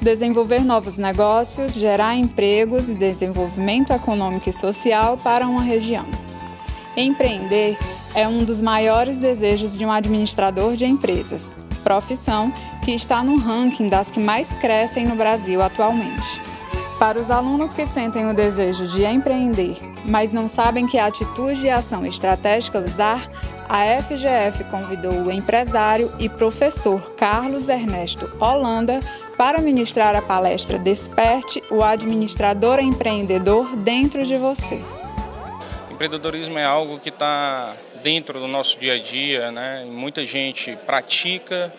Desenvolver novos negócios, gerar empregos e desenvolvimento econômico e social para uma região. Empreender é um dos maiores desejos de um administrador de empresas, profissão que está no ranking das que mais crescem no Brasil atualmente. Para os alunos que sentem o desejo de empreender, mas não sabem que atitude e ação estratégica usar, a FGF convidou o empresário e professor Carlos Ernesto Holanda para ministrar a palestra Desperte o administrador empreendedor dentro de você. Empreendedorismo é algo que está dentro do nosso dia a dia, né? Muita gente pratica,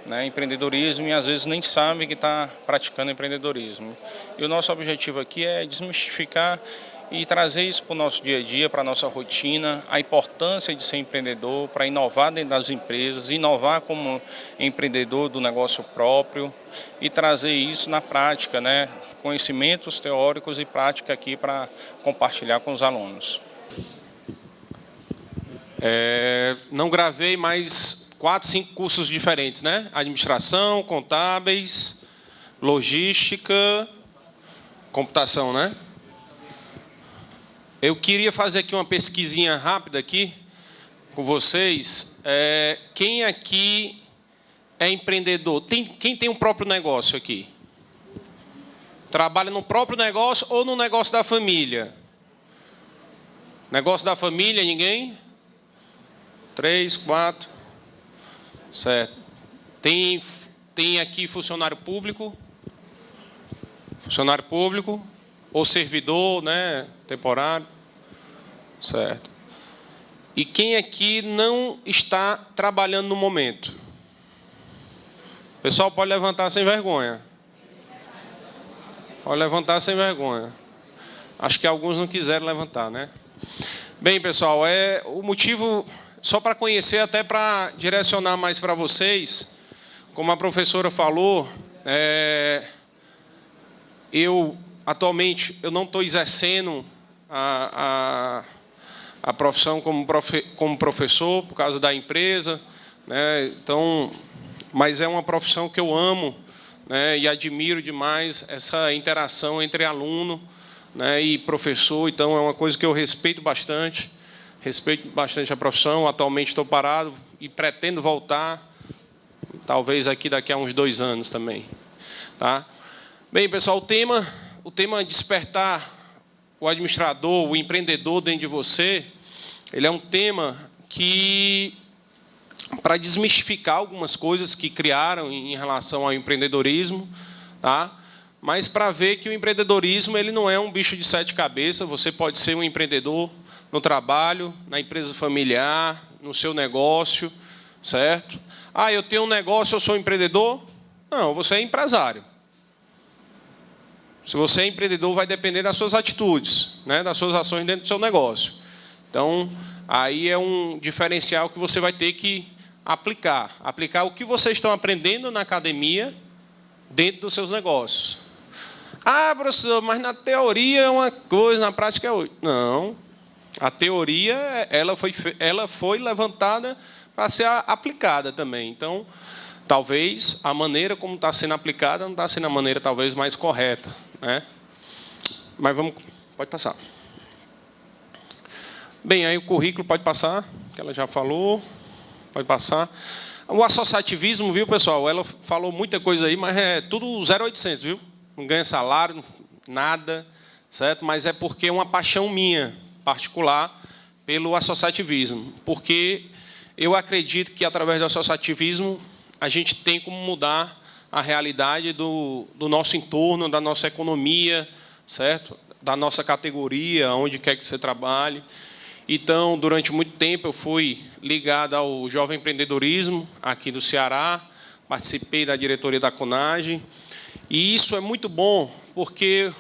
né, empreendedorismo e às vezes nem sabe que está praticando empreendedorismo. E o nosso objetivo aqui é desmistificar e trazer isso para o nosso dia a dia, para a nossa rotina, a importância de ser empreendedor, para inovar dentro das empresas, inovar como empreendedor do negócio próprio e trazer isso na prática, né? Conhecimentos teóricos e prática aqui para compartilhar com os alunos. Não gravei mais 4, 5 cursos diferentes, né? Administração, contábeis, logística, computação, né? Eu queria fazer aqui uma pesquisinha rápida aqui com vocês. Quem aqui é empreendedor? Quem tem um próprio negócio aqui? Trabalha no próprio negócio ou no negócio da família? Negócio da família, ninguém? 3, 4. Certo. Tem aqui funcionário público? Funcionário público ou servidor, né, temporário? Certo. E quem aqui não está trabalhando no momento? O pessoal pode levantar sem vergonha. Pode levantar sem vergonha. Acho que alguns não quiseram levantar, né? Bem, pessoal, o motivo, só para conhecer, até para direcionar mais para vocês, como a professora falou, atualmente eu não estou exercendo a profissão como professor por causa da empresa, né? Então, mas é uma profissão que eu amo, né? E admiro demais essa interação entre aluno, né, e professor. Então é uma coisa que eu respeito bastante a profissão. Atualmente estou parado e pretendo voltar, talvez daqui a uns 2 anos também, tá? Bem, pessoal, o tema despertar o administrador, o empreendedor dentro de você, ele é um tema que, para desmistificar algumas coisas que criaram em relação ao empreendedorismo, tá? Mas para ver que o empreendedorismo ele não é um bicho de 7 cabeças. Você pode ser um empreendedor no trabalho, na empresa familiar, no seu negócio, certo? Ah, eu tenho um negócio, eu sou empreendedor? Não, você é empresário. Se você é empreendedor, vai depender das suas atitudes, né, das suas ações dentro do seu negócio. Então, aí é um diferencial que você vai ter que aplicar. Aplicar o que vocês estão aprendendo na academia dentro dos seus negócios. Ah, professor, mas na teoria é uma coisa, na prática é outra. Não. A teoria ela foi levantada para ser aplicada também. Então, talvez a maneira como está sendo aplicada não está sendo a maneira talvez mais correta, né? Mas pode passar. Bem, aí o currículo pode passar, que ela já falou. Pode passar. O associativismo, viu, pessoal? Ela falou muita coisa aí, mas é tudo 0800, viu? Não ganha salário, nada, certo? Mas é porque é uma paixão minha, particular, pelo associativismo. Porque eu acredito que, através do associativismo, a gente tem como mudar a realidade do nosso entorno, da nossa economia, certo? Da nossa categoria, onde quer que você trabalhe. Então, durante muito tempo, eu fui ligado ao Jovem Empreendedorismo, aqui do Ceará, participei da diretoria da CONAGE, e isso é muito bom, porque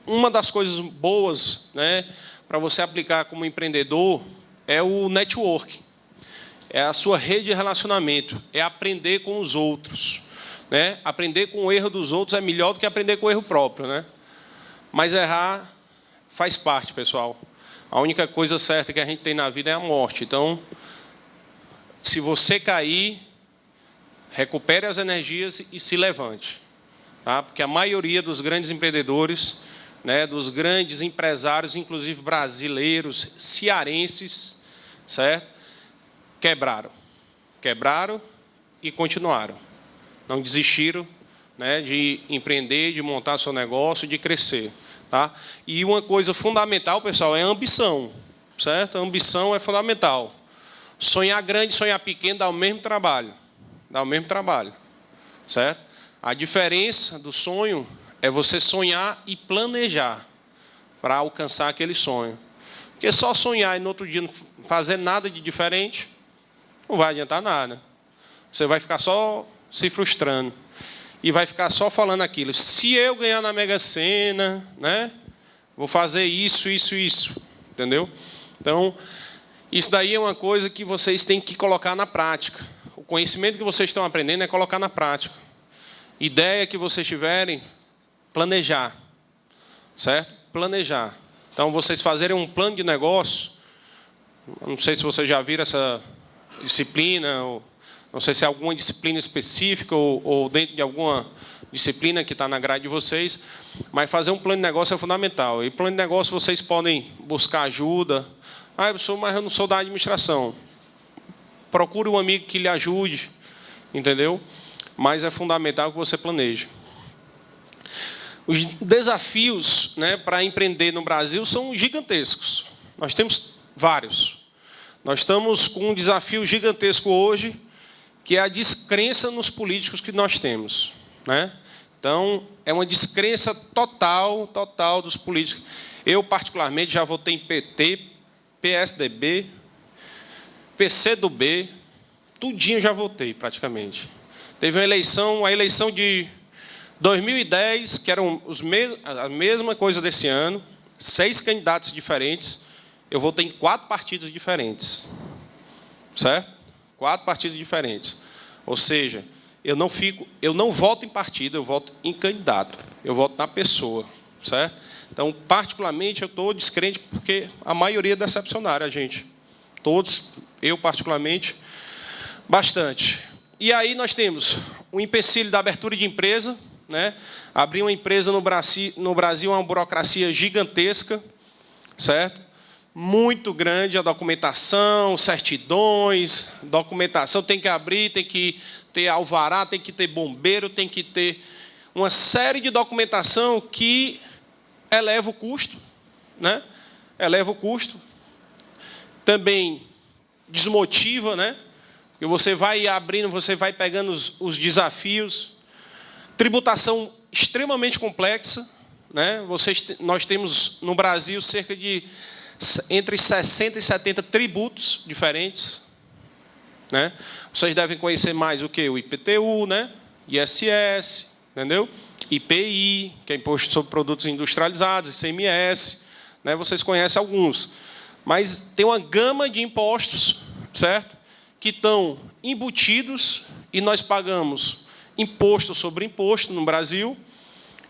uma das coisas boas, né, para você aplicar como empreendedor é o network, é a sua rede de relacionamento, é aprender com os outros, né? Aprender com o erro dos outros é melhor do que aprender com o erro próprio, né? Mas errar faz parte, pessoal. A única coisa certa que a gente tem na vida é a morte. Então, se você cair, recupere as energias e se levante. Tá? Porque a maioria dos grandes empreendedores, né, dos grandes empresários, inclusive brasileiros, cearenses, certo? Quebraram. Quebraram e continuaram. Não desistiram, né, de empreender, de montar seu negócio, de crescer. Tá? E uma coisa fundamental, pessoal, é a ambição. Certo? A ambição é fundamental. Sonhar grande, sonhar pequeno dá o mesmo trabalho. Dá o mesmo trabalho. Certo? A diferença do sonho é você sonhar e planejar para alcançar aquele sonho. Porque só sonhar e no outro dia não fazer nada de diferente, não vai adiantar nada. Você vai ficar só se frustrando. E vai ficar só falando aquilo. Se eu ganhar na Mega Sena, né, vou fazer isso, isso, isso. Entendeu? Então, isso daí é uma coisa que vocês têm que colocar na prática. O conhecimento que vocês estão aprendendo é colocar na prática. Ideia que vocês tiverem, planejar. Certo? Planejar. Então, vocês fazerem um plano de negócio. Não sei se vocês já viram essa disciplina, ou não sei se é alguma disciplina específica ou dentro de alguma disciplina que está na grade de vocês, mas fazer um plano de negócio é fundamental. E plano de negócio vocês podem buscar ajuda. Ah, mas eu não sou da administração. Procure um amigo que lhe ajude, entendeu? Mas é fundamental que você planeje. Os desafios, né, para empreender no Brasil são gigantescos. Nós temos vários. Nós estamos com um desafio gigantesco hoje, que é a descrença nos políticos que nós temos. Né? Então, é uma descrença total dos políticos. Eu, particularmente, já votei em PT, PSDB, PCdoB, tudinho já votei, praticamente. Teve uma eleição, a eleição de 2010, que eram a mesma coisa desse ano, 6 candidatos diferentes, eu votei em 4 partidos diferentes. Certo? 4 partidos diferentes. Ou seja, eu não voto em partido, eu voto em candidato. Eu voto na pessoa. Certo? Então, particularmente, eu estou descrente porque a maioria é decepcionária, a gente. Todos, eu particularmente, bastante. E aí nós temos o empecilho da abertura de empresa. Né? Abrir uma empresa no Brasil é uma burocracia gigantesca. Certo? Muito grande a documentação, certidões, documentação, tem que abrir, tem que ter alvará, tem que ter bombeiro, tem que ter uma série de documentação que eleva o custo, né? Eleva o custo. Também desmotiva, né? Porque você vai abrindo, você vai pegando os desafios. Tributação extremamente complexa, né? Nós temos no Brasil cerca de entre 60 e 70 tributos diferentes. Né? Vocês devem conhecer mais o que? O IPTU, né? ISS, entendeu? IPI, que é Imposto sobre Produtos Industrializados, ICMS. Né? Vocês conhecem alguns. Mas tem uma gama de impostos, certo? Que estão embutidos e nós pagamos imposto sobre imposto no Brasil.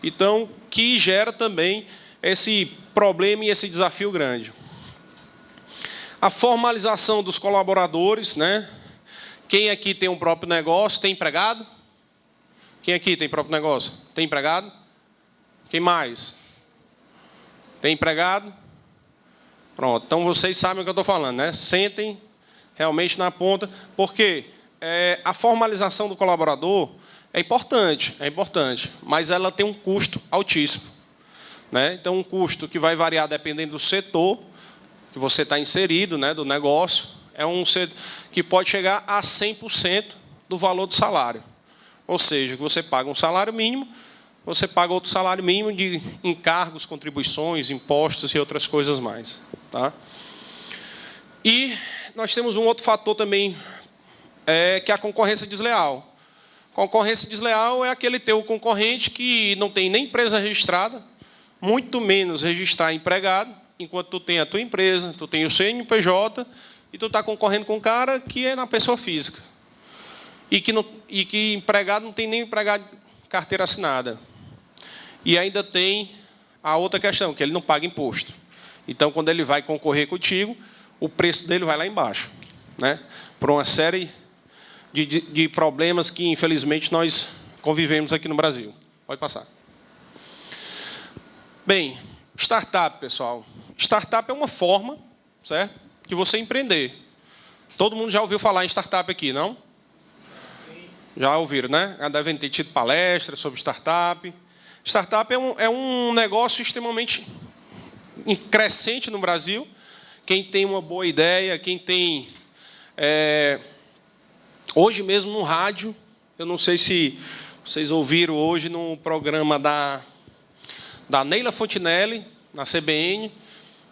Então, que gera também esse problema e esse desafio grande. A formalização dos colaboradores, né? Quem aqui tem um próprio negócio, tem empregado? Quem aqui tem próprio negócio? Tem empregado? Quem mais? Tem empregado? Pronto, então vocês sabem o que eu estou falando, né? Sentem realmente na ponta, porque a formalização do colaborador é importante, mas ela tem um custo altíssimo. Né? Então, um custo que vai variar dependendo do setor que você está inserido, né, do negócio, é um setor que pode chegar a 100% do valor do salário. Ou seja, que você paga um salário mínimo, você paga outro salário mínimo de encargos, contribuições, impostos e outras coisas mais. Tá? E nós temos um outro fator também, que é a concorrência desleal. Concorrência desleal é aquele teu concorrente que não tem nem empresa registrada, muito menos registrar empregado, enquanto tu tem a tua empresa, tu tem o CNPJ, e tu está concorrendo com um cara que é na pessoa física. E que empregado não tem nem empregado de carteira assinada. E ainda tem a outra questão, que ele não paga imposto. Então, quando ele vai concorrer contigo, o preço dele vai lá embaixo, né? Por uma série de problemas que, infelizmente, nós convivemos aqui no Brasil. Pode passar. Bem, startup, pessoal. Startup é uma forma, certo, de você empreender. Todo mundo já ouviu falar em startup aqui, não? Sim. Já ouviram, né? Já devem ter tido palestras sobre startup. Startup é um negócio extremamente crescente no Brasil. Quem tem uma boa ideia, quem tem... hoje mesmo no rádio, eu não sei se vocês ouviram hoje no programa da Neila Fontinelli, na CBN,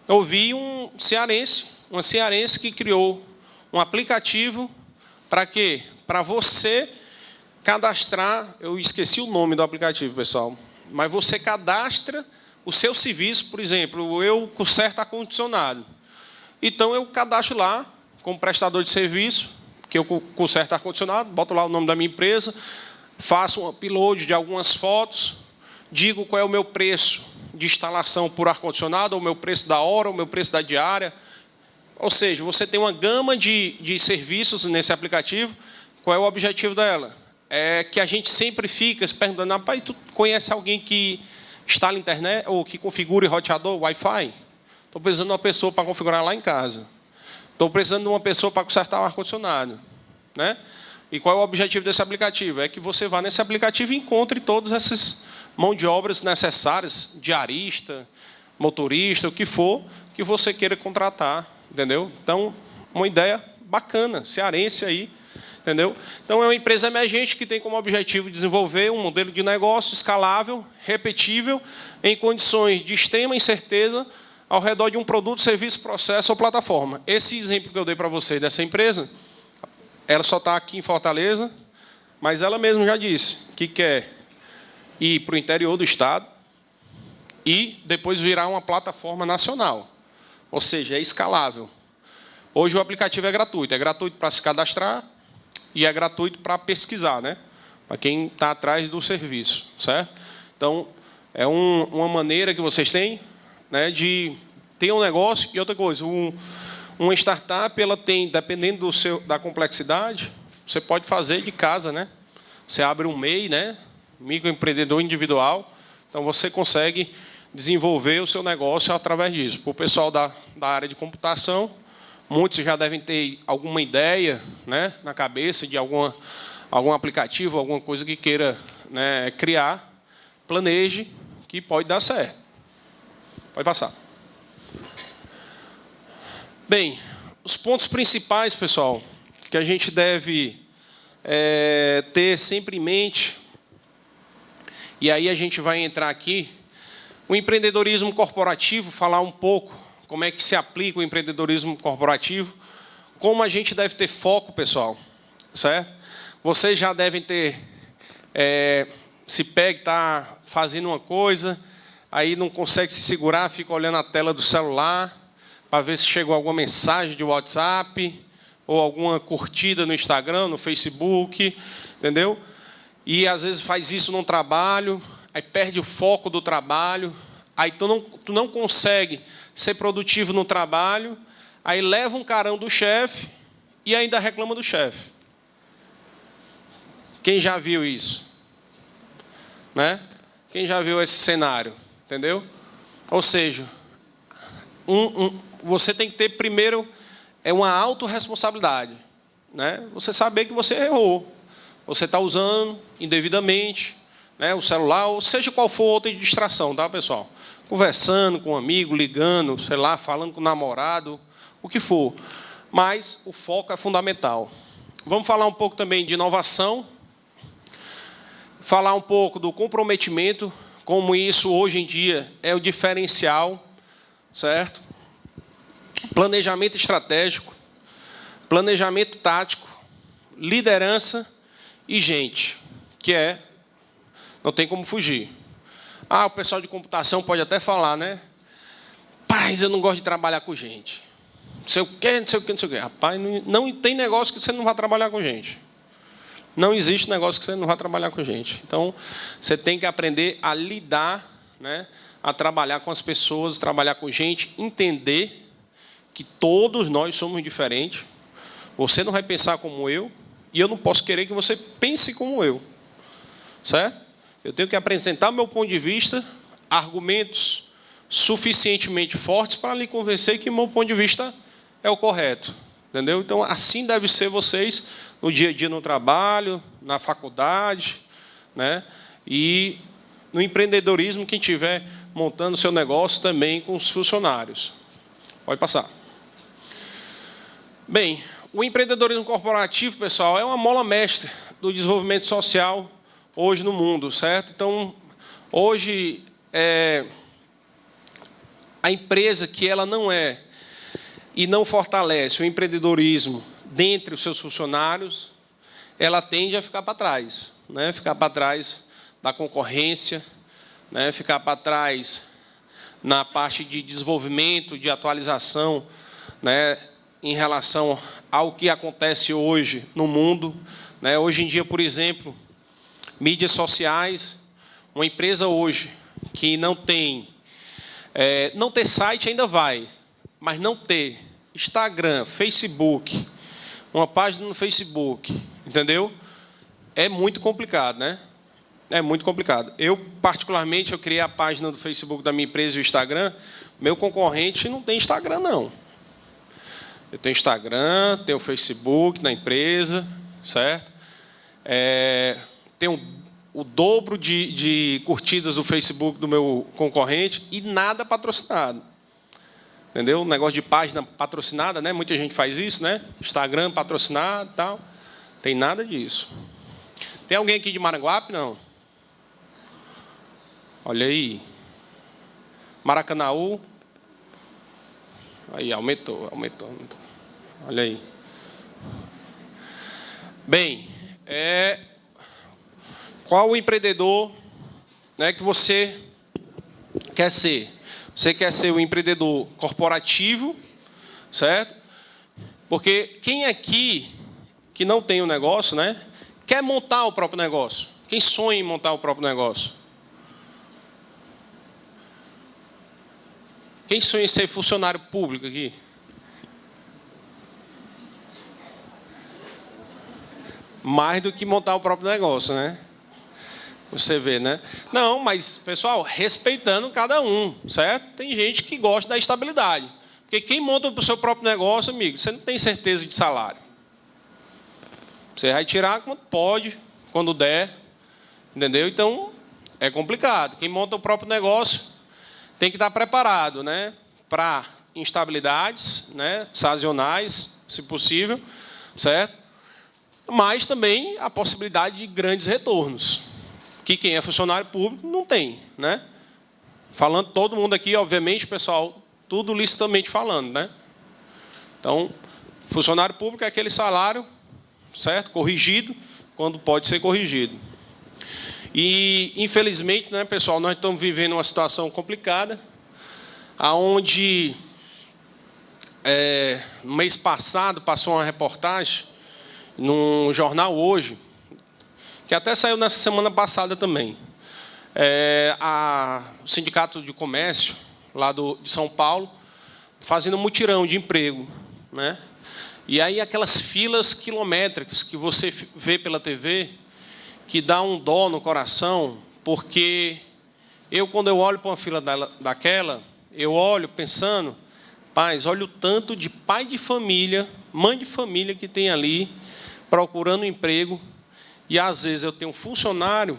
eu ouvi uma cearense que criou um aplicativo para quê? Para você cadastrar, eu esqueci o nome do aplicativo, pessoal, mas você cadastra o seu serviço, por exemplo, eu conserto ar-condicionado. Então, eu cadastro lá, como prestador de serviço, que eu conserto ar-condicionado, boto lá o nome da minha empresa, faço um upload de algumas fotos, digo qual é o meu preço de instalação por ar-condicionado, ou o meu preço da hora, ou o meu preço da diária. Ou seja, você tem uma gama de serviços nesse aplicativo. Qual é o objetivo dela? É que a gente sempre fica se perguntando, rapaz, tu conhece alguém que instala internet ou que configure roteador, Wi-Fi? Estou precisando de uma pessoa para configurar lá em casa. Estou precisando de uma pessoa para consertar o ar-condicionado, né? E qual é o objetivo desse aplicativo? É que você vá nesse aplicativo e encontre todas essas mão de obras necessárias, diarista, motorista, o que for, que você queira contratar, entendeu? Então, uma ideia bacana, cearense aí, entendeu? Então, é uma empresa emergente que tem como objetivo desenvolver um modelo de negócio escalável, repetível, em condições de extrema incerteza, ao redor de um produto, serviço, processo ou plataforma. Esse exemplo que eu dei para vocês dessa empresa, ela só está aqui em Fortaleza, mas ela mesma já disse que quer ir para o interior do estado e depois virar uma plataforma nacional. Ou seja, é escalável. Hoje o aplicativo é gratuito para se cadastrar e é gratuito para pesquisar, né? Para quem está atrás do serviço, certo? Então, é uma maneira que vocês têm, né, de ter um negócio. E outra coisa, uma startup, ela tem, dependendo da complexidade, você pode fazer de casa, né? Você abre um MEI, né? Microempreendedor individual, então você consegue desenvolver o seu negócio através disso. Para o pessoal da área de computação, muitos já devem ter alguma ideia, né, na cabeça de algum aplicativo, alguma coisa que queira, né, criar, planeje, que pode dar certo. Pode passar. Bem, os pontos principais, pessoal, que a gente deve ter sempre em mente, e aí a gente vai entrar aqui, o empreendedorismo corporativo, falar um pouco como é que se aplica o empreendedorismo corporativo, como a gente deve ter foco, pessoal, certo? Vocês já devem ter, se pega, está fazendo uma coisa, aí não consegue se segurar, fica olhando a tela do celular, para ver se chegou alguma mensagem de WhatsApp, ou alguma curtida no Instagram, no Facebook, entendeu? E, às vezes, faz isso num trabalho, aí perde o foco do trabalho, aí tu não consegue ser produtivo no trabalho, aí leva um carão do chefe e ainda reclama do chefe. Quem já viu isso? Né? Quem já viu esse cenário? Entendeu? Ou seja, você tem que ter, primeiro, uma autorresponsabilidade, né? Você saber que você errou. Você está usando indevidamente, né, o celular, ou seja qual for outra distração, tá, pessoal? Conversando com um amigo, ligando, sei lá, falando com o namorado, o que for. Mas o foco é fundamental. Vamos falar um pouco também de inovação, falar um pouco do comprometimento, como isso hoje em dia é o diferencial, certo? Planejamento estratégico, planejamento tático, liderança e gente, que não tem como fugir. O pessoal de computação pode até falar, né? Paz, eu não gosto de trabalhar com gente. Não sei o quê, não sei o quê, não sei o quê. Rapaz, não tem negócio que você não vai trabalhar com gente. Não existe negócio que você não vai trabalhar com gente. Então, você tem que aprender a lidar, né, a trabalhar com as pessoas, trabalhar com gente, entender que todos nós somos diferentes. Você não vai pensar como eu, e eu não posso querer que você pense como eu. Certo? Eu tenho que apresentar meu ponto de vista, argumentos suficientemente fortes para lhe convencer que meu ponto de vista é o correto. Entendeu? Então, assim deve ser vocês no dia a dia, no trabalho, na faculdade, né? E no empreendedorismo, quem estiver montando seu negócio também com os funcionários. Pode passar. Bem, o empreendedorismo corporativo, pessoal, é uma mola mestra do desenvolvimento social hoje no mundo, certo? Então, hoje, a empresa que ela não é e não fortalece o empreendedorismo dentre os seus funcionários, ela tende a ficar para trás, né? Ficar para trás da concorrência, né? Ficar para trás na parte de desenvolvimento, de atualização, né? Em relação ao que acontece hoje no mundo, né? Hoje em dia, por exemplo, mídias sociais, uma empresa hoje que não ter site ainda vai, mas não ter Instagram, Facebook, uma página no Facebook, entendeu? É muito complicado, né? É muito complicado. Eu, particularmente, eu criei a página do Facebook da minha empresa e o Instagram. Meu concorrente não tem Instagram, não. Eu tenho Instagram, tenho Facebook na empresa, certo? Tenho o dobro de curtidas do Facebook do meu concorrente e nada patrocinado. Entendeu? Um negócio de página patrocinada, né? Muita gente faz isso, né? Instagram patrocinado e tal. Tem nada disso. Tem alguém aqui de Maranguape? Não. Olha aí. Maracanaú. Aí, aumentou. Olha aí. Bem, qual o empreendedor, né, que você quer ser? Você quer ser um empreendedor corporativo, certo? Porque quem aqui que não tem um negócio, né, quer montar o próprio negócio? Quem sonha em montar o próprio negócio? Quem sonha em ser funcionário público aqui? Mais do que montar o próprio negócio, né? Você vê, né? Não, mas, pessoal, respeitando cada um, certo? Tem gente que gosta da estabilidade. Porque quem monta o seu próprio negócio, amigo, você não tem certeza de salário. Você vai tirar quando pode, quando der, entendeu? Então, é complicado. Quem monta o próprio negócio tem que estar preparado, né? Para instabilidades, né? Sazonais, se possível, certo? Mas também a possibilidade de grandes retornos, que quem é funcionário público não tem, né? Falando todo mundo aqui, obviamente, pessoal, tudo licitamente falando, né? Então, funcionário público é aquele salário, certo? Corrigido, quando pode ser corrigido. E, infelizmente, né, pessoal, nós estamos vivendo uma situação complicada, onde, no mês passado, passou uma reportagem no jornal Hoje, que até saiu nessa semana passada também. O Sindicato de Comércio, lá de São Paulo, fazendo um mutirão de emprego, né? E aí aquelas filas quilométricas que você vê pela TV, que dá um dó no coração, porque quando eu olho para uma fila daquela, eu olho pensando, paz, olha o tanto de pai de família, mãe de família que tem ali, procurando um emprego, e às vezes eu tenho um funcionário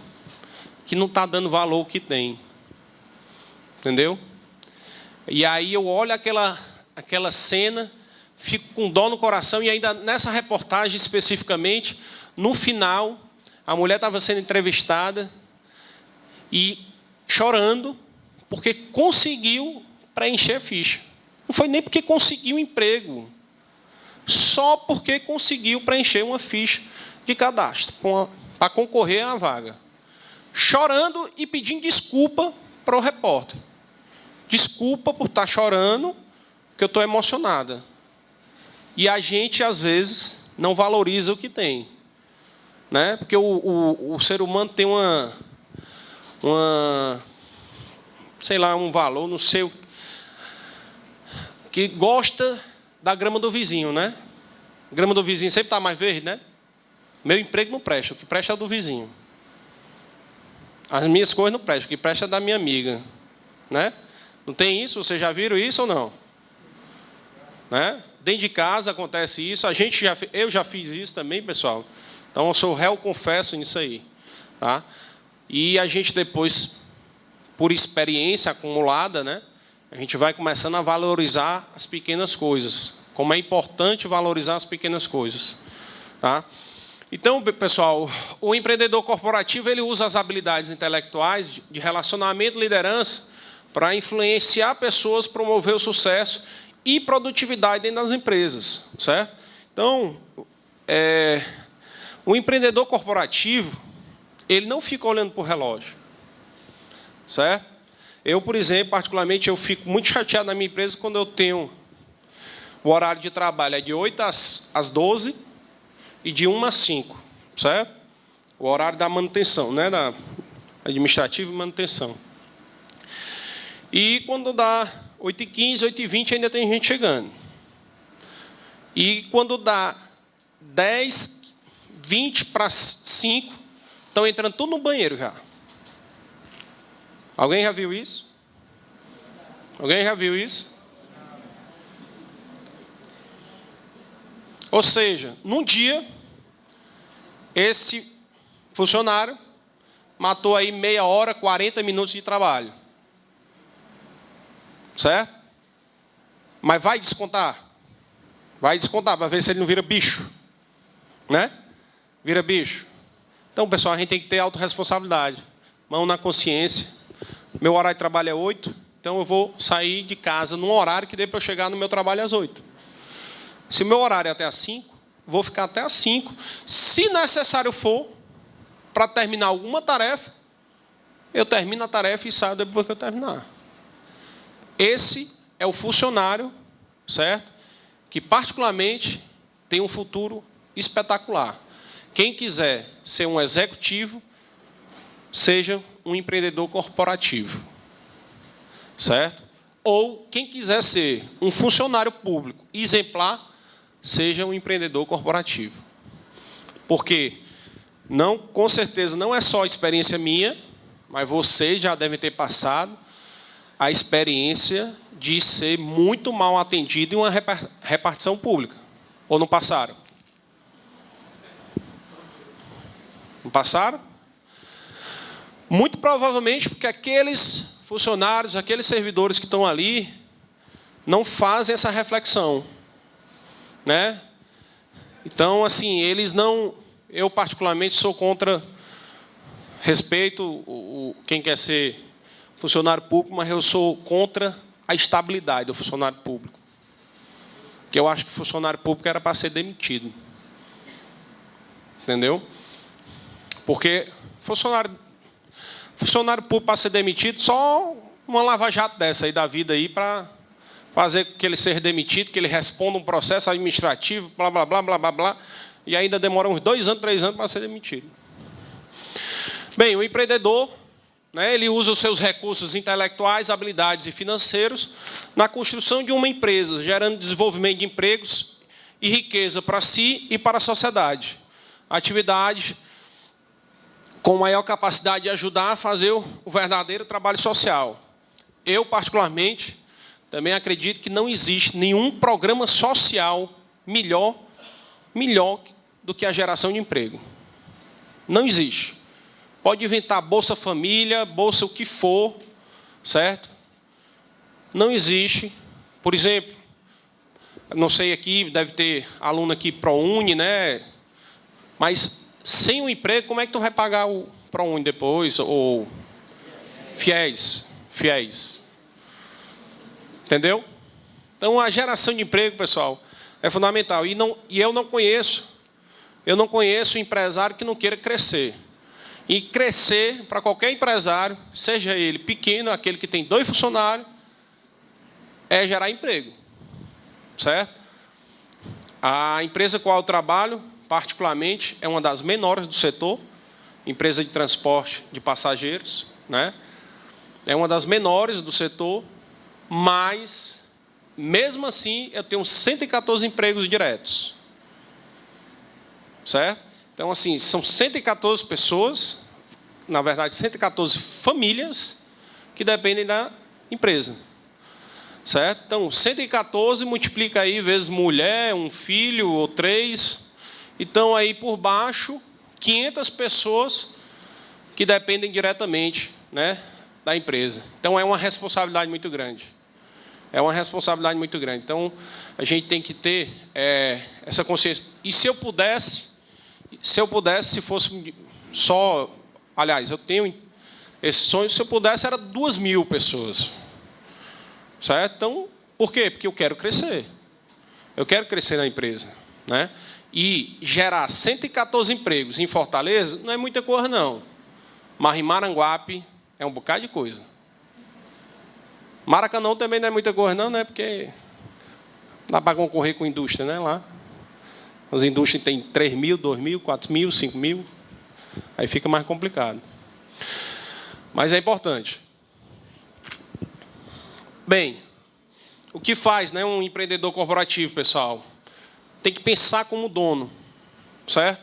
que não está dando valor ao que tem. Entendeu? E aí eu olho aquela cena, fico com dó no coração, e ainda nessa reportagem especificamente, no final, a mulher estava sendo entrevistada e chorando porque conseguiu preencher a ficha. Não foi nem porque conseguiu um emprego, só porque conseguiu preencher uma ficha de cadastro para concorrer à vaga. Chorando e pedindo desculpa para o repórter. Desculpa por estar chorando, que eu estou emocionada. E a gente, às vezes, não valoriza o que tem, né? Porque o ser humano tem uma sei lá, um valor, não sei, que gosta da grama do vizinho, né? A grama do vizinho sempre está mais verde, né? Meu emprego não presta, o que presta é o do vizinho. As minhas coisas não prestam, o que presta é da minha amiga, né? Não tem isso? Vocês já viram isso ou não? Né? Dentro de casa acontece isso. Eu já fiz isso também, pessoal. Então, eu sou réu, confesso nisso aí. Tá? E a gente depois, por experiência acumulada, né, a gente vai começando a valorizar as pequenas coisas. Como é importante valorizar as pequenas coisas. Tá? Então, pessoal, o empreendedor corporativo ele usa as habilidades intelectuais de relacionamento e liderança para influenciar pessoas, promover o sucesso e produtividade dentro das empresas, certo? Então, o empreendedor corporativo, ele não fica olhando para o relógio, certo? Eu, por exemplo, particularmente, eu fico muito chateado na minha empresa quando eu tenho o horário de trabalho de 8 às 12 e de 1 às 5, certo? O horário da manutenção, né? Da administrativa e manutenção. E quando dá 8h15, 8h20, ainda tem gente chegando. E quando dá 10, 20 para 5, estão entrando tudo no banheiro já. Alguém já viu isso? Alguém já viu isso? Ou seja, num dia, esse funcionário matou aí meia hora, 40 minutos de trabalho. Certo? Mas vai descontar. Vai descontar para ver se ele não vira bicho. Né? Vira bicho. Então, pessoal, a gente tem que ter autorresponsabilidade. Mão na consciência. Meu horário de trabalho é 8, então eu vou sair de casa num horário que dê para eu chegar no meu trabalho às 8. Se o meu horário é até às 5, vou ficar até às 5. Se necessário for, para terminar alguma tarefa, eu termino a tarefa e saio depois que eu terminar. Esse é o funcionário, certo? Que particularmente tem um futuro espetacular. Quem quiser ser um executivo, seja um empreendedor corporativo, certo? Ou quem quiser ser um funcionário público exemplar, seja um empreendedor corporativo. Porque com certeza não é só a experiência minha, mas vocês já devem ter passado a experiência de ser muito mal atendido em uma repartição pública. Ou não passaram? Não passaram? Muito provavelmente porque aqueles funcionários, aqueles servidores que estão ali, não fazem essa reflexão. Né? Então, assim, eles não... Eu, particularmente, sou contra... Respeito quem quer ser funcionário público, mas eu sou contra a estabilidade do funcionário público. Porque eu acho que o funcionário público era para ser demitido. Entendeu? Porque funcionário público para ser demitido, só uma lava-jato dessa aí da vida aí para fazer que ele seja demitido, que ele responda um processo administrativo, blá, blá, blá, blá, blá, blá, e ainda demora uns 2 anos, 3 anos para ser demitido. Bem, o empreendedor, né, ele usa os seus recursos intelectuais, habilidades e financeiros na construção de uma empresa, gerando desenvolvimento de empregos e riqueza para si e para a sociedade. Atividade com maior capacidade de ajudar a fazer o verdadeiro trabalho social. Eu, particularmente, também acredito que não existe nenhum programa social melhor do que a geração de emprego. Não existe. Pode inventar Bolsa Família, Bolsa o que for, certo? Não existe. Por exemplo, não sei aqui, deve ter aluno aqui ProUni, né? Mas sem o emprego, como é que tu vai pagar o ProUni depois? Ou fiéis. Entendeu? Então, a geração de emprego, pessoal, é fundamental. E eu não conheço empresário que não queira crescer. E crescer, para qualquer empresário, seja ele pequeno, aquele que tem 2 funcionários, é gerar emprego. Certo? A empresa com a qual eu trabalho, particularmente, é uma das menores do setor, empresa de transporte de passageiros, né? é uma das menores do setor, mas, mesmo assim, eu tenho 114 empregos diretos. Certo? Então, assim, são 114 pessoas, na verdade, 114 famílias que dependem da empresa. Certo? Então, 114 multiplica aí vezes mulher, um filho ou 3. Então, aí por baixo, 500 pessoas que dependem diretamente, né, da empresa. Então, é uma responsabilidade muito grande. É uma responsabilidade muito grande. Então, a gente tem que ter essa consciência. E se eu pudesse, se fosse só... Aliás, eu tenho esse sonho, se eu pudesse, era 2.000 pessoas. Certo? Então, por quê? Porque eu quero crescer. Eu quero crescer na empresa. Né? E gerar 114 empregos em Fortaleza não é muita coisa, não. Mas em Maranguape é um bocado de coisa. Maracanã também não é muita coisa, não, né? Porque dá para concorrer com a indústria, né? Lá. As indústrias têm 3.000, 2.000, 4.000, 5.000. Aí fica mais complicado. Mas é importante. Bem, o que faz, né, um empreendedor corporativo, pessoal? Tem que pensar como dono, certo?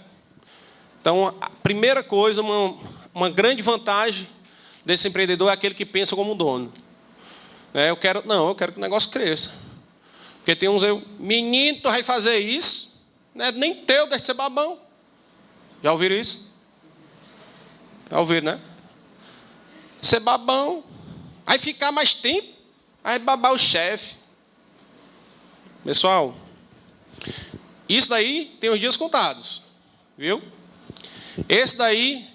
Então, a primeira coisa, uma grande vantagem desse empreendedor é aquele que pensa como dono. Eu quero que o negócio cresça. Porque tem uns, menino, tu vai fazer isso? Não é nem teu, deixa de ser babão. Já ouviram isso? Já ouviram, né? Ser babão. Aí ficar mais tempo. Aí babar o chefe. Pessoal, isso daí tem os dias contados. Viu? Esse daí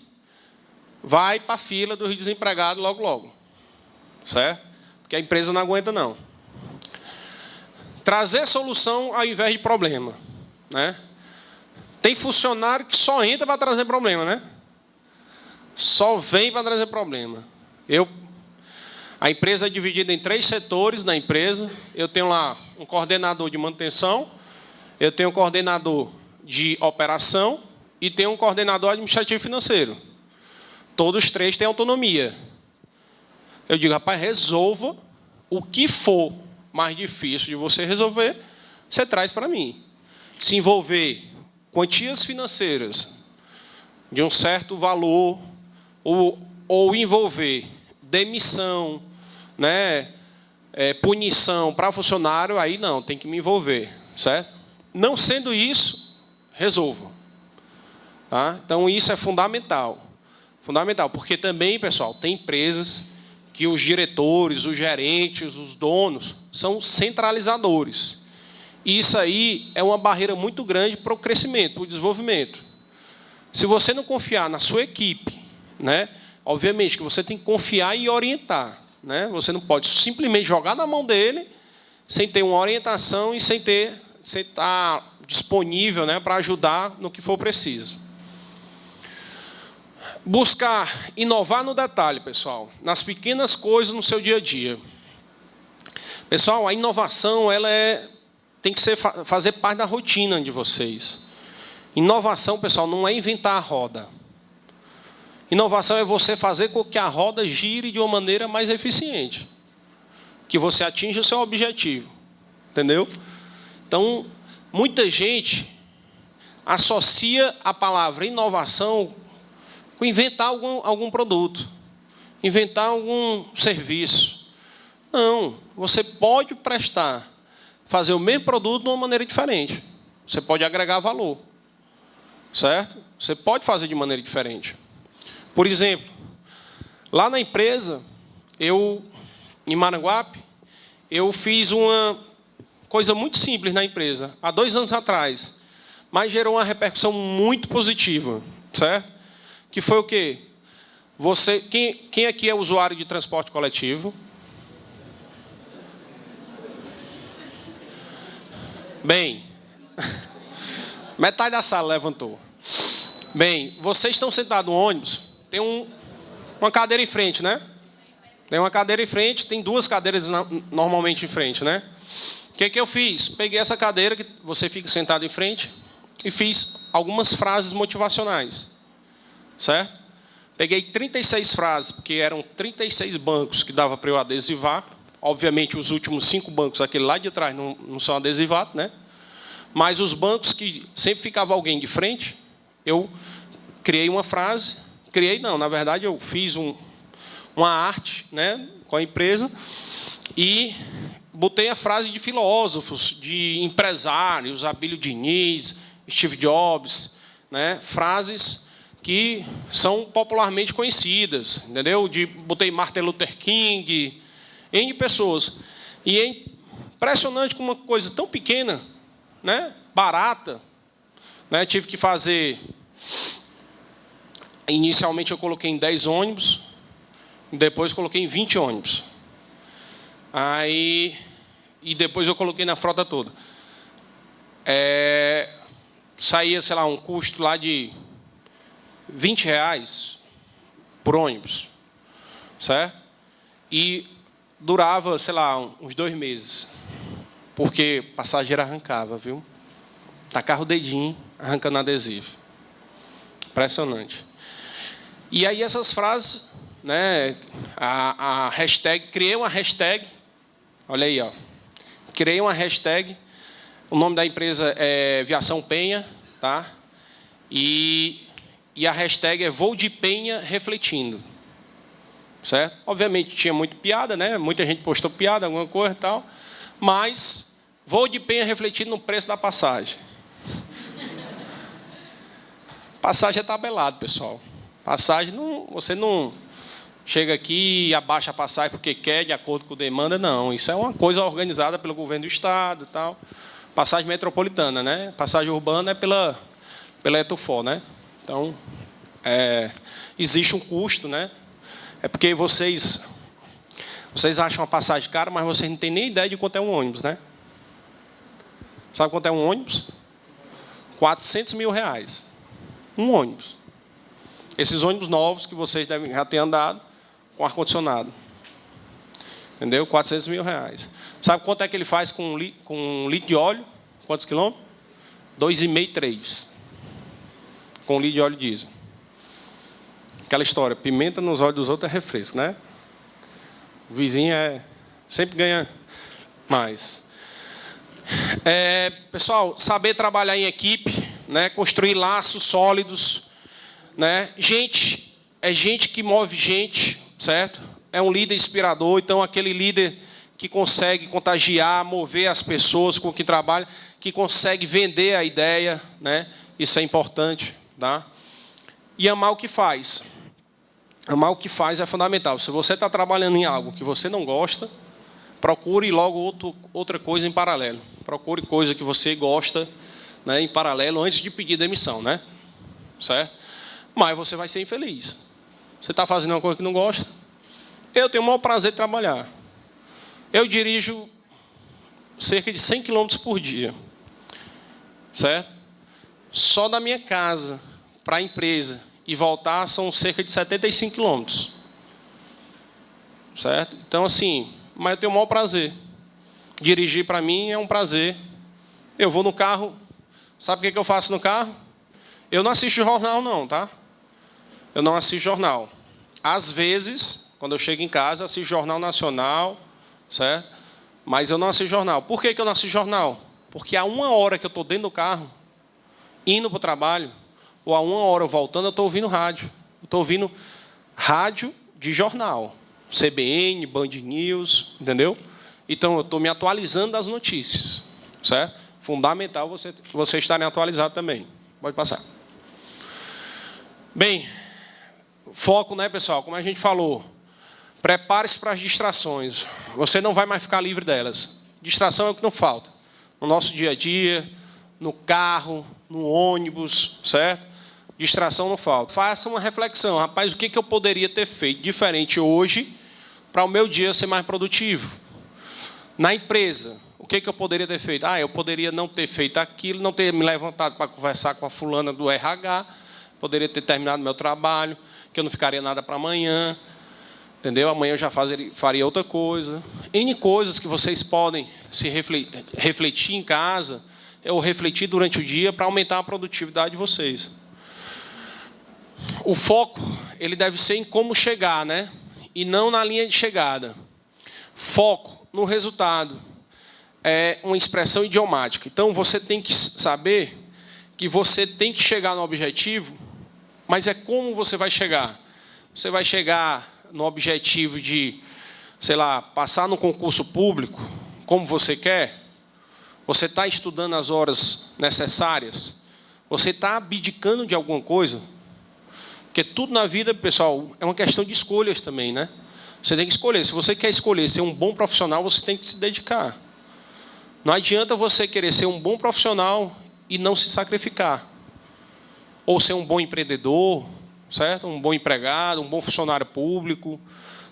vai para a fila dos desempregados logo, logo. Certo? Porque a empresa não aguenta, não. Trazer solução ao invés de problema. Né? Tem funcionário que só entra para trazer problema, né? Só vem para trazer problema. A empresa é dividida em 3 setores na empresa. Eu tenho lá um coordenador de manutenção, eu tenho um coordenador de operação e tenho um coordenador administrativo financeiro. Todos os 3 têm autonomia. Eu digo, rapaz, resolva o que for mais difícil de você resolver, você traz para mim. Se envolver quantias financeiras de um certo valor, ou envolver demissão, né, punição para funcionário, aí não, tem que me envolver, certo? Não sendo isso, resolvo. Tá? Então, isso é fundamental. Fundamental, porque também, pessoal, tem empresas que os diretores, os gerentes, os donos, são centralizadores. E isso aí é uma barreira muito grande para o crescimento, para o desenvolvimento. Se você não confiar na sua equipe, né, obviamente que você tem que confiar e orientar. Né? Você não pode simplesmente jogar na mão dele, sem ter uma orientação e sem estar disponível, né, para ajudar no que for preciso. Buscar inovar no detalhe, pessoal, nas pequenas coisas no seu dia a dia. Pessoal, a inovação tem que fazer parte da rotina de vocês. Inovação, pessoal, não é inventar a roda. Inovação é você fazer com que a roda gire de uma maneira mais eficiente, que você atinja o seu objetivo. Entendeu? Então, muita gente associa a palavra inovação com inventar algum produto, inventar algum serviço. Não, você pode fazer o mesmo produto de uma maneira diferente. Você pode agregar valor. Certo? Você pode fazer de maneira diferente. Por exemplo, lá na empresa, em Maranguape, eu fiz uma coisa muito simples na empresa, há 2 anos atrás, mas gerou uma repercussão muito positiva, certo? Que foi o quê? Quem aqui é usuário de transporte coletivo? Bem, metade da sala levantou. Bem, vocês estão sentados no ônibus, tem uma cadeira em frente, né? Tem uma cadeira em frente, tem 2 cadeiras normalmente em frente, né? O que eu fiz? Peguei essa cadeira, que você fica sentado em frente, e fiz algumas frases motivacionais. Certo? Peguei 36 frases, porque eram 36 bancos que dava para eu adesivar. Obviamente, os últimos 5 bancos, aquele lá de trás, não são adesivados, né? Mas os bancos que sempre ficava alguém de frente, eu criei uma frase. Criei, não, na verdade, eu fiz uma arte, né, com a empresa e botei a frase de filósofos, de empresários, Abílio Diniz, Steve Jobs, né, frases que são popularmente conhecidas, entendeu? Botei Martin Luther King, N pessoas. E é impressionante como uma coisa tão pequena, né, barata, né, tive que fazer. Inicialmente eu coloquei em 10 ônibus, depois coloquei em 20 ônibus. E depois eu coloquei na frota toda. Saía, sei lá, um custo lá de R$20 por ônibus, certo? E durava, sei lá, uns 2 meses, porque passageiro arrancava, viu? Tacava o dedinho, arrancando adesivo. Impressionante. E aí essas frases, né? A hashtag, criei uma hashtag, olha aí, ó. Criei uma hashtag, o nome da empresa é Viação Penha, tá? E a hashtag é Voo de Penha Refletindo. Certo? Obviamente tinha muito piada, né? Muita gente postou piada, alguma coisa e tal, mas Voo de Penha refletindo no preço da passagem. Passagem é tabelado, pessoal. Passagem, você não chega aqui e abaixa a passagem porque quer, de acordo com a demanda, não. Isso é uma coisa organizada pelo governo do Estado e tal. Passagem metropolitana, né? Passagem urbana é pela Etufor, né? Então, existe um custo, né? É porque vocês acham a passagem cara, mas vocês não têm nem ideia de quanto é um ônibus, né? Sabe quanto é um ônibus? R$400 mil. Um ônibus. Esses ônibus novos que vocês devem já ter andado com ar-condicionado. Entendeu? R$400 mil. Sabe quanto é que ele faz com um litro de óleo? Quantos quilômetros? 2,5, 3. Com um litro de óleo diesel. Aquela história, pimenta nos olhos dos outros é refresco, né? O vizinho sempre ganha mais. Pessoal, saber trabalhar em equipe, né? Construir laços sólidos, né? Gente que move gente, certo? É um líder inspirador, então aquele líder que consegue contagiar, mover as pessoas com que trabalha, que consegue vender a ideia, né? Isso é importante, tá? E amar o que faz. Amar o que faz é fundamental. Se você está trabalhando em algo que você não gosta, procure logo outra coisa em paralelo. Procure coisa que você gosta, né, em paralelo antes de pedir demissão, né? Certo? Mas você vai ser infeliz. Você está fazendo uma coisa que não gosta. Eu tenho o maior prazer de trabalhar. Eu dirijo cerca de 100 km por dia. Certo? Só da minha casa para a empresa e voltar são cerca de 75 quilômetros. Certo? Então, assim, mas eu tenho o maior prazer. Dirigir, para mim, é um prazer. Eu vou no carro. Sabe o que eu faço no carro? Eu não assisto jornal, não, tá? Eu não assisto jornal. Às vezes, quando eu chego em casa, assisto Jornal Nacional, certo? Mas eu não assisto jornal. Por que eu não assisto jornal? Porque há 1 hora que eu estou dentro do carro, indo para o trabalho, ou há 1 hora voltando, eu estou ouvindo rádio. Eu estou ouvindo rádio de jornal. CBN, Band News, entendeu? Então, eu estou me atualizando das notícias, certo? Fundamental você estarem atualizados também. Pode passar. Bem, foco, né, pessoal? Como a gente falou, prepare-se para as distrações. Você não vai mais ficar livre delas. Distração é o que não falta. No nosso dia a dia, no carro, no ônibus, certo? Distração não falta. Faça uma reflexão. Rapaz, o que eu poderia ter feito diferente hoje para o meu dia ser mais produtivo? Na empresa, o que eu poderia ter feito? Eu poderia não ter feito aquilo, não ter me levantado para conversar com a fulana do RH, poderia ter terminado meu trabalho, que eu não ficaria nada para amanhã, entendeu? Amanhã eu já faria outra coisa. N coisas que vocês podem se refletir em casa, ou refletir durante o dia para aumentar a produtividade de vocês. O foco ele deve ser em como chegar, né? E não na linha de chegada. Foco no resultado é uma expressão idiomática. Então, você tem que saber que você tem que chegar no objetivo, mas é como você vai chegar. Você vai chegar no objetivo de, sei lá, passar no concurso público, como você quer? Você está estudando as horas necessárias? Você está abdicando de alguma coisa? Porque tudo na vida, pessoal, é uma questão de escolhas também, né? Você tem que escolher. Se você quer escolher ser um bom profissional, você tem que se dedicar. Não adianta você querer ser um bom profissional e não se sacrificar. Ou ser um bom empreendedor, certo? Um bom empregado, um bom funcionário público.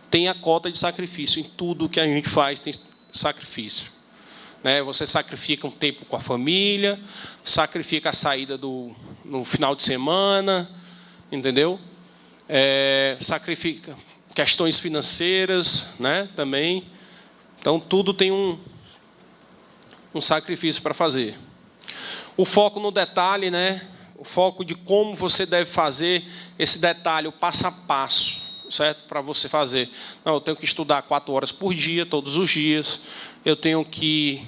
Tem a cota de sacrifício. Em tudo que a gente faz tem sacrifício. Né? Você sacrifica um tempo com a família, sacrifica a saída no final de semana, entendeu? Sacrifica questões financeiras, né? Também. Então, tudo tem um sacrifício para fazer. O foco no detalhe, né? O foco de como você deve fazer esse detalhe, o passo a passo, certo? Para você fazer. Não, eu tenho que estudar 4 horas por dia, todos os dias. Eu tenho que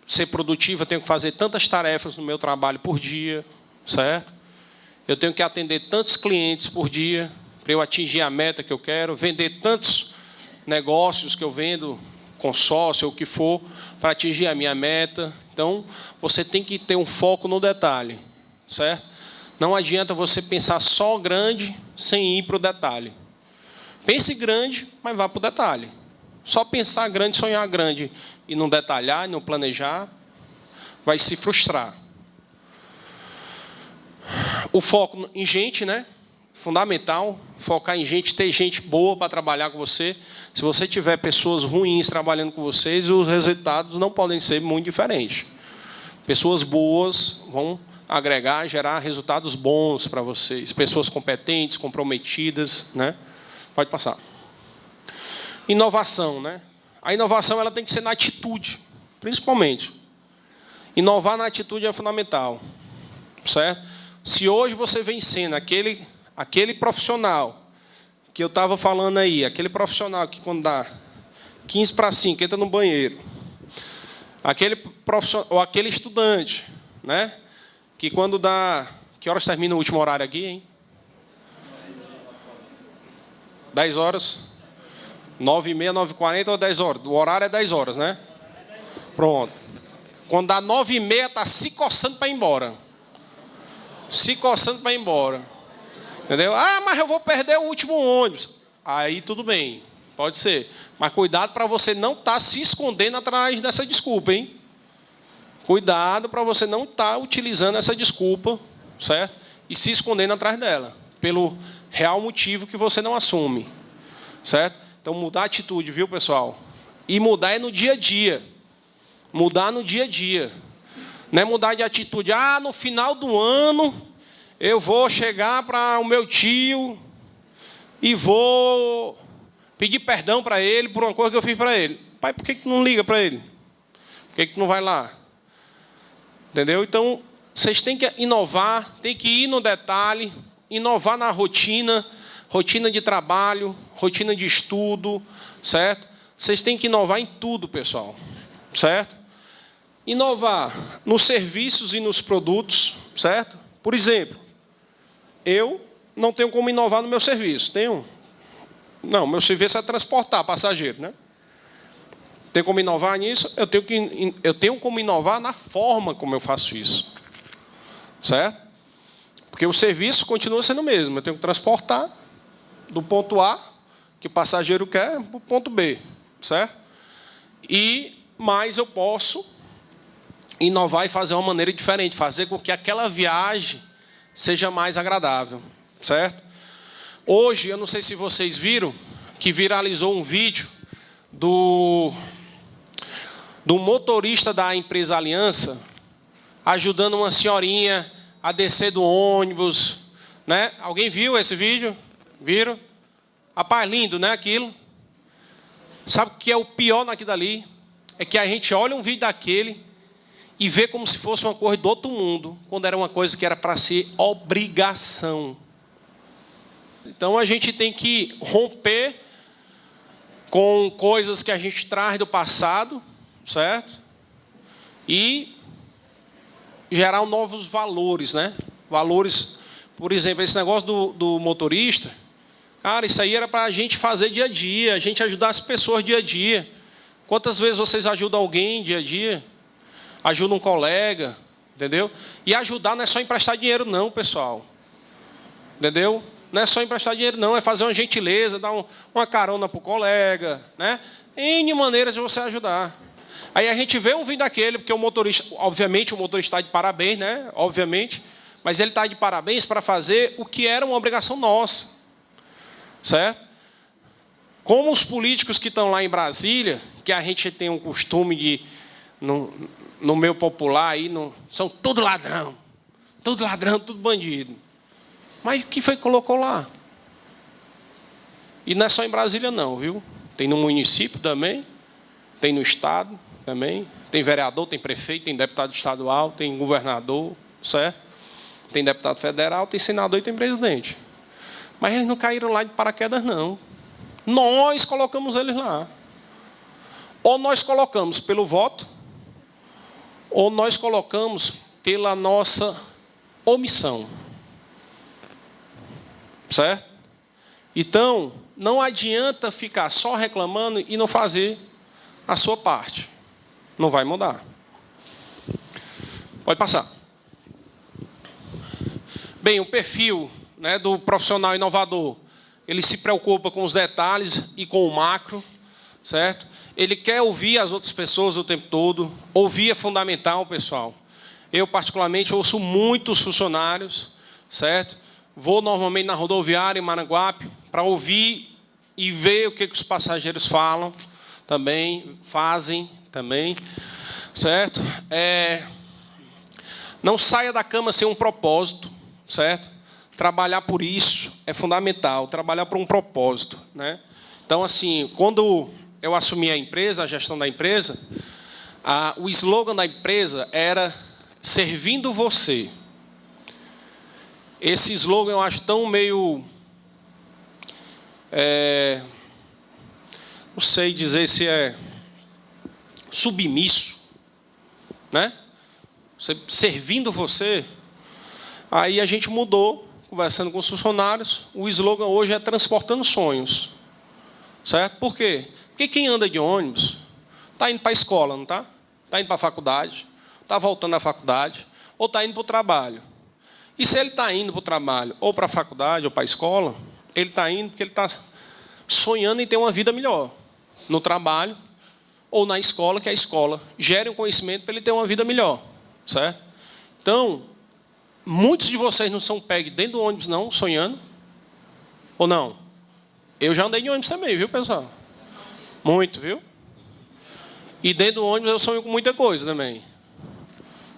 ser produtivo, eu tenho que fazer tantas tarefas no meu trabalho por dia, certo? Eu tenho que atender tantos clientes por dia para eu atingir a meta que eu quero, vender tantos negócios que eu vendo, consórcio ou o que for, para atingir a minha meta. Então, você tem que ter um foco no detalhe, certo? Não adianta você pensar só grande sem ir para o detalhe. Pense grande, mas vá para o detalhe. Só pensar grande, sonhar grande e não detalhar, não planejar, vai se frustrar. O foco em gente, né? Fundamental, focar em gente, ter gente boa para trabalhar com você. Se você tiver pessoas ruins trabalhando com vocês, os resultados não podem ser muito diferentes. Pessoas boas vão agregar, gerar resultados bons para vocês. Pessoas competentes, comprometidas, né? Pode passar. Inovação, né? A inovação ela tem que ser na atitude, principalmente. Inovar na atitude é fundamental, certo? Se hoje você vem sendo aquele profissional que eu estava falando aí, aquele profissional que quando dá 15 para 5 entra no banheiro, aquele profissional ou aquele estudante, né? Que quando dá, que horas termina o último horário aqui, hein? 10 horas. 9h30, 9h40 ou 10 horas? O horário é 10 horas, né? Pronto. Quando dá 9h30, está se coçando para ir embora. Se coçando para ir embora. Entendeu? Ah, mas eu vou perder o último ônibus. Aí tudo bem, pode ser. Mas cuidado para você não estar se escondendo atrás dessa desculpa, hein? Cuidado para você não estar utilizando essa desculpa, certo? E se escondendo atrás dela, pelo real motivo que você não assume, certo? Então, mudar a atitude, viu, pessoal? E mudar é no dia a dia. Mudar no dia a dia. Não é mudar de atitude. Ah, no final do ano, eu vou chegar para o meu tio e vou pedir perdão para ele por uma coisa que eu fiz para ele. Pai, por que tu não liga para ele? Por que tu não vai lá? Entendeu? Então, vocês têm que inovar, têm que ir no detalhe, inovar na rotina de trabalho, rotina de estudo, certo? Vocês têm que inovar em tudo, pessoal, certo? Inovar nos serviços e nos produtos, certo? Por exemplo, eu não tenho como inovar no meu serviço. Tenho? Não, meu serviço é transportar passageiro, né? Tem como inovar nisso? Eu tenho como inovar na forma como eu faço isso, certo? Porque o serviço continua sendo o mesmo. Eu tenho que transportar do ponto A, que o passageiro quer, para o ponto B, certo? Mas eu posso inovar e fazer uma maneira diferente, fazer com que aquela viagem seja mais agradável, certo? Hoje, eu não sei se vocês viram, que viralizou um vídeo do motorista da empresa Aliança ajudando uma senhorinha a descer do ônibus, né? Alguém viu esse vídeo? Viram? Rapaz, lindo, né, aquilo? Sabe o que é o pior naquilo dali? É que a gente olha um vídeo daquele e vê como se fosse uma coisa do outro mundo, quando era uma coisa que era para ser obrigação. Então, a gente tem que romper com coisas que a gente traz do passado, certo? E gerar novos valores, né? Valores, por exemplo, esse negócio do motorista, cara, isso aí era para a gente fazer dia a dia, a gente ajudar as pessoas dia a dia. Quantas vezes vocês ajudam alguém dia a dia? Ajudam um colega, entendeu? E ajudar não é só emprestar dinheiro não, pessoal. Entendeu? Não é só emprestar dinheiro não, é fazer uma gentileza, dar uma carona para o colega, né? N maneiras de você ajudar. Aí a gente vê um vídeo daquele, porque o motorista, obviamente o motorista está de parabéns, né? Obviamente, mas ele está de parabéns para fazer o que era uma obrigação nossa. Certo? Como os políticos que estão lá em Brasília, que a gente tem um costume de, no meio popular, aí, são tudo ladrão, tudo bandido. Mas o que foi que colocou lá? E não é só em Brasília não, viu? Tem no município também, tem no estado também, tem vereador, tem prefeito, tem deputado estadual, tem governador, certo? Tem deputado federal, tem senador e tem presidente. Mas eles não caíram lá de paraquedas, não. Nós colocamos eles lá. Ou nós colocamos pelo voto, ou nós colocamos pela nossa omissão. Certo? Então, não adianta ficar só reclamando e não fazer a sua parte. Não vai mudar. Pode passar. Bem, o perfil, né, do profissional inovador, ele se preocupa com os detalhes e com o macro, certo? Ele quer ouvir as outras pessoas o tempo todo. Ouvir é fundamental, pessoal. Eu, particularmente, ouço muitos funcionários, certo? Vou normalmente na rodoviária em Maranguape para ouvir e ver o que os passageiros falam também, fazem também, certo? Não saia da cama sem um propósito, certo? Trabalhar por isso é fundamental, trabalhar por um propósito, né? Então, assim, quando eu assumi a empresa, a gestão da empresa, o slogan da empresa era servindo você. Esse slogan eu acho tão meio... não sei dizer se é submisso, né? Servindo você. Aí a gente mudou, conversando com os funcionários. O slogan hoje é transportando sonhos. Certo? Por quê? Porque quem anda de ônibus está indo para a escola, não está? Está indo para a faculdade, está voltando da faculdade, ou está indo para o trabalho. E se ele está indo para o trabalho, ou para a faculdade, ou para a escola, ele está indo porque ele está sonhando em ter uma vida melhor. No trabalho, ou na escola, que a escola gere um conhecimento para ele ter uma vida melhor. Certo? Então, muitos de vocês não são pegos dentro do ônibus, não, sonhando? Ou não? Eu já andei de ônibus também, viu, pessoal? Muito, viu? E dentro do ônibus eu sonho com muita coisa também.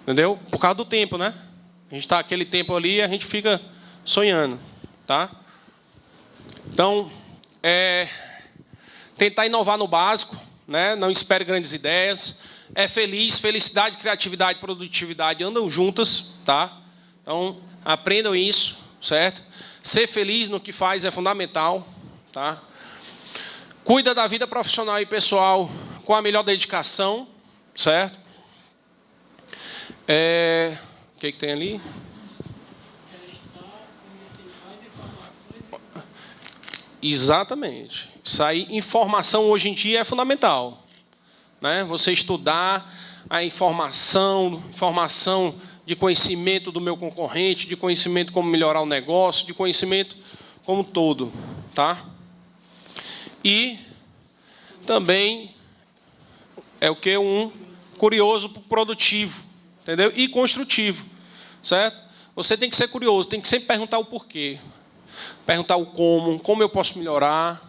Entendeu? Por causa do tempo, né? A gente está aquele tempo ali e a gente fica sonhando. Tá? Então, tentar inovar no básico, né? Não espere grandes ideias. Felicidade, criatividade e produtividade andam juntas. Tá? Então, aprendam isso, certo? Ser feliz no que faz é fundamental. Tá? Cuida da vida profissional e pessoal com a melhor dedicação, certo? O que tem ali? Exatamente. Isso aí, informação hoje em dia é fundamental, né? Você estudar a informação de conhecimento do meu concorrente, de conhecimento como melhorar o negócio, de conhecimento como todo, tá? E também é o que? Um curioso produtivo, entendeu? E construtivo, certo? Você tem que ser curioso, tem que sempre perguntar o porquê. Perguntar o como eu posso melhorar,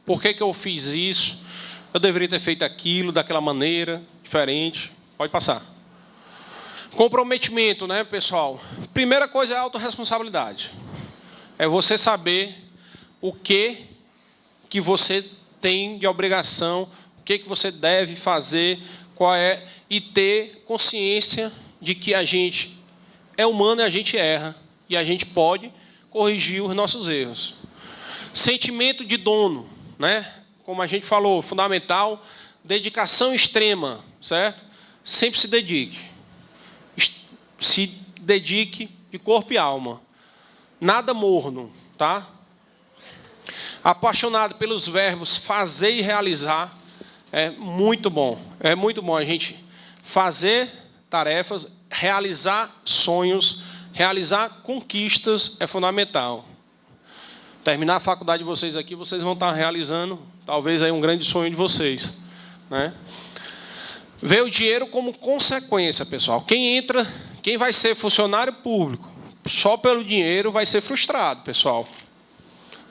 por que eu fiz isso, eu deveria ter feito aquilo daquela maneira, diferente. Pode passar. Comprometimento, né, pessoal? Primeira coisa é a autorresponsabilidade. É você saber o que você tem de obrigação, o que você deve fazer, e ter consciência de que a gente é humano e a gente erra, e a gente pode corrigir os nossos erros. Sentimento de dono, né? Como a gente falou, fundamental. Dedicação extrema, certo? Sempre se dedique. Se dedique de corpo e alma. Nada morno, tá? Apaixonado pelos verbos fazer e realizar. É muito bom. É muito bom a gente fazer tarefas, realizar sonhos, realizar conquistas é fundamental. Terminar a faculdade de vocês aqui, vocês vão estar realizando, talvez, aí um grande sonho de vocês, né? Ver o dinheiro como consequência, pessoal. Quem vai ser funcionário público só pelo dinheiro vai ser frustrado, pessoal.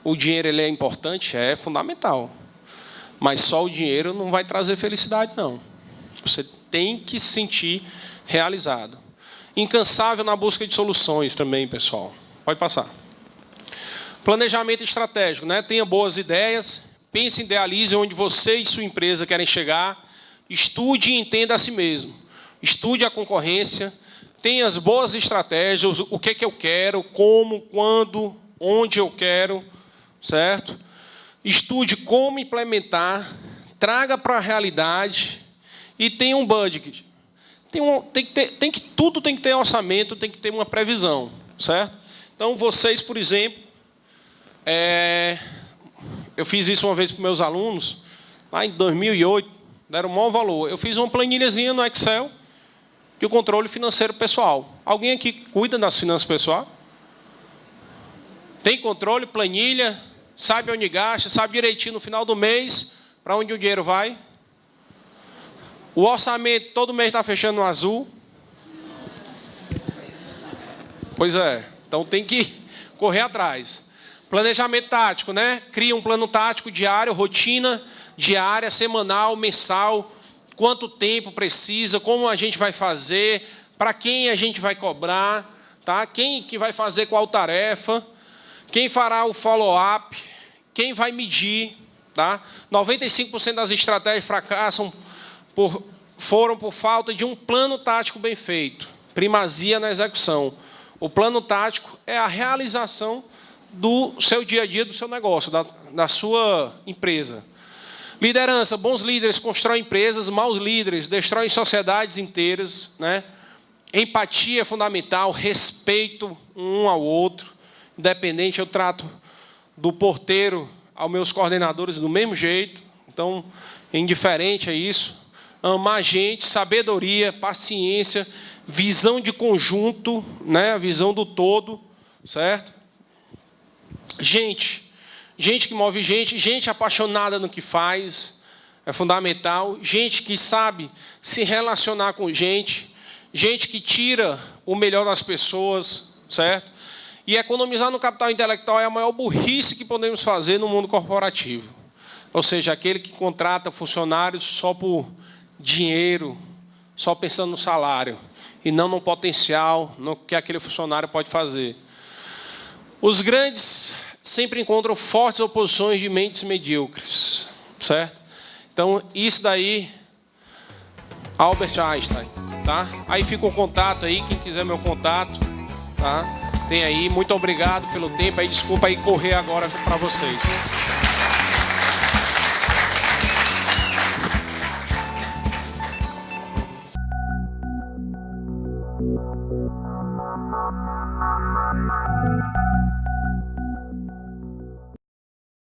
O dinheiro ele é importante, é fundamental. Mas só o dinheiro não vai trazer felicidade, não. Você tem que se sentir realizado. Incansável na busca de soluções também, pessoal. Pode passar. Planejamento estratégico, né? Tenha boas ideias, pense, idealize onde você e sua empresa querem chegar, estude e entenda a si mesmo. Estude a concorrência, tenha as boas estratégias, o que eu quero, como, quando, onde eu quero, certo? Estude como implementar, traga para a realidade e tenha um budget. Tudo tem que ter orçamento, tem que ter uma previsão, certo? Então, vocês, por exemplo, eu fiz isso uma vez para meus alunos, lá em 2008, deram o maior valor. Eu fiz uma planilhazinha no Excel de o controle financeiro pessoal. Alguém aqui cuida das finanças pessoais? Tem controle, planilha, sabe onde gasta, sabe direitinho no final do mês para onde o dinheiro vai? O orçamento todo mês está fechando no azul. Pois é, então tem que correr atrás. Planejamento tático, né? Cria um plano tático diário, rotina diária, semanal, mensal. Quanto tempo precisa, como a gente vai fazer, para quem a gente vai cobrar, tá? Quem que vai fazer qual tarefa, quem fará o follow-up, quem vai medir, tá? 95% das estratégias fracassam foram por falta de um plano tático bem feito. Primazia na execução. O plano tático é a realização do seu dia a dia, do seu negócio, da sua empresa. Liderança. Bons líderes constroem empresas, maus líderes destroem sociedades inteiras, né? Empatia é fundamental, respeito um ao outro. Independente, eu trato do porteiro aos meus coordenadores do mesmo jeito. Então, indiferente a isso. Amar gente, sabedoria, paciência, visão de conjunto, né? A visão do todo, certo? Gente que move gente apaixonada no que faz, é fundamental. Gente que sabe se relacionar com gente que tira o melhor das pessoas, certo? E economizar no capital intelectual é a maior burrice que podemos fazer no mundo corporativo. Ou seja, aquele que contrata funcionários só por dinheiro, só pensando no salário, e não no potencial, no que aquele funcionário pode fazer. Os grandes sempre encontram fortes oposições de mentes medíocres, certo? Então, isso daí, Albert Einstein, tá? Aí fica o contato aí, quem quiser meu contato, tá? Tem aí, muito obrigado pelo tempo aí, desculpa aí correr agora para vocês.